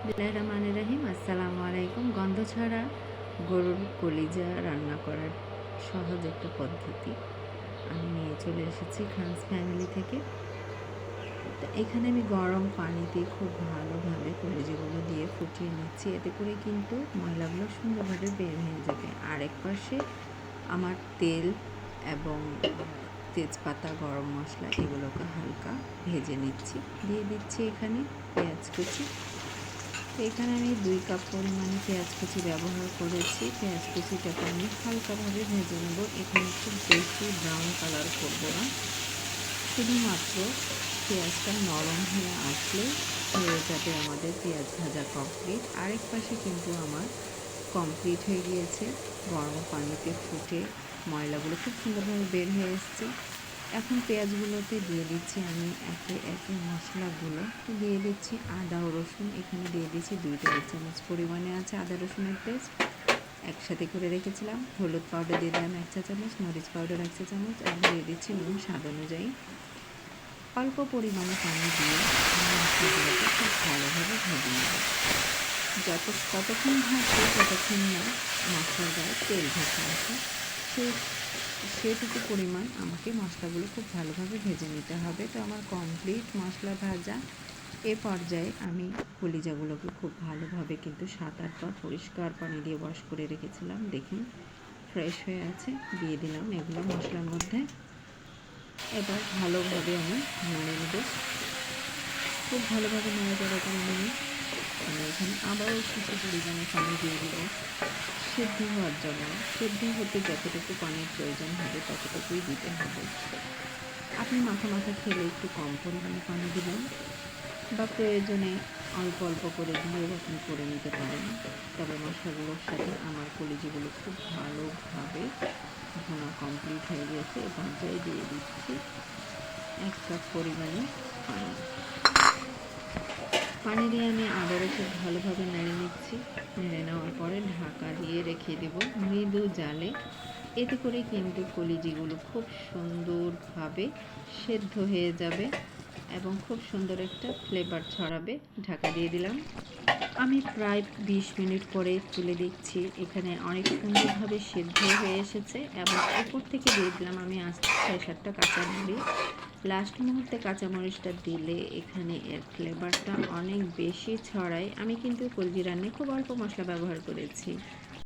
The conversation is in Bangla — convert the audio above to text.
বিসমিল্লাহির রহমানির রহিম। আসসালামু আলাইকুম। গন্ধ ছাড়া গরুর কলিজা রান্না করার সহজ একটা পদ্ধতি আমি নিয়ে চলে এসেছি খানস ফ্যামিলি থেকে। তো এখানে আমি গরম পানিতে খুব ভালোভাবে কলিজাগুলো দিয়ে ফুটিয়ে নিচ্ছি, এতে করে কিন্তু ময়লাগুলো সুন্দরভাবে বের হয়ে যাবে। আর এক পাশে আমার তেল এবং তেজপাতা, গরম মশলা এগুলোকে হালকা ভেজে নিচ্ছি। দিয়ে দিচ্ছি এখানে পেঁয়াজ কুচি। তো এখানে আমি 2 কাপ পরিমাণে পেঁয়াজ কুচি ব্যবহার করেছি। পেঁয়াজ কুচিটাকে আমি হালকাভাবে ভেজে নেব। এখানে খুব বেশি ব্রাউন কালার করব না, শুধুমাত্র পেঁয়াজটা নরম হয়ে আসলে হয়ে যাবে আমাদের পেঁয়াজ ভাজা কমপ্লিট। আরেক পাশে কিন্তু আমার কমপ্লিট হয়ে গিয়েছে। গরম পানিতে ফুটে ময়লাগুলো খুব সুন্দরভাবে বের হয়ে এসছে। এখন পেঁয়াজগুলোতে দিয়ে দিচ্ছি আমি একে একে মশলাগুলো। তো দিয়ে দিচ্ছি আদা ও রসুন। এখানে দিয়ে দিচ্ছি 2 টেবিল চামচ পরিমাণে আছে আদা রসুনের পেস্ট, একসাথে করে রেখেছিলাম। হলুদ পাউডার দিয়ে দিলাম 1 চা চামচ, মরিচ পাউডার 1 চা চামচ, এবং দিয়ে দিচ্ছি নুন স্বাদ অনুযায়ী। অল্প পরিমাণে পানি দিয়ে মশলাগুলোকে খুব ভালোভাবে ভেজে নেব। ততক্ষণ ভাজবো ততক্ষণ না মশলার গায়ে তেল ভেসে আসে। সেটুকু পরিমাণ আমাকে মশলাগুলো খুব ভালোভাবে ভেজে নিতে হবে। তো আমার কমপ্লিট মশলা ভাজা। এ পর্যায়ে আমি কলিজাগুলোকে খুব ভালোভাবে কিন্তু 7-8 বার পরিষ্কার পানি দিয়ে ওয়াশ করে রেখেছিলাম। দেখুন ফ্রেশ হয়ে আছে। দিয়ে দিলাম এগুলো মশলার মধ্যে। এবার ভালোভাবে আমি নেড়ে নেব। খুব ভালোভাবে নাড়াচাড়া করে নেব। আমি এখানে আবারও কিছু পরিমাণে পানি দিয়ে দেব সেদ্ধ হওয়ার জন্য। সেদ্ধ হতে যতটুকু পানির প্রয়োজন হবে ততটুকুই দিতে হবে। আপনি মাখা মাখা খেলে একটু কম পরিমাণে পানি দিবেন, বা প্রয়োজনে অল্প অল্প করে দিয়েও আপনি করে নিতে পারেন। তবে মশলাগুলোর সাথে আমার কলিজাগুলো খুব ভালোভাবে ভুনা কমপ্লিট হয়ে গেছে। এ পর্যায়ে দিয়ে দিচ্ছি 1 কাপ পরিমাণে পানি। পানি দিয়ে আমি আবারও খুব ভালোভাবে নেড়ে নিচ্ছি। নেড়ে নেওয়ার পরে ঢাকা দিয়ে রেখে দেব মৃদু জালে। এতে করে কিন্তু কলিজিগুলো খুব সুন্দরভাবে সেদ্ধ হয়ে যাবে এবং খুব সুন্দর একটা ফ্লেভার ছড়াবে। ঢাকা দিয়ে দিলাম। আমি প্রায় 20 মিনিট পরে তুলে দেখছি এখানে অনেক সুন্দরভাবে সেদ্ধ হয়ে এসেছে, এবং উপর থেকে দিয়ে দিলাম আমি 6-7টা কাঁচামরিচ। লাস্ট মুহূর্তে কাঁচামরিচটা দিলে এখানে এর ফ্লেভারটা অনেক বেশি ছড়ায়। আমি কিন্তু কলজি রান্নায় খুব অল্প মশলা ব্যবহার করেছি।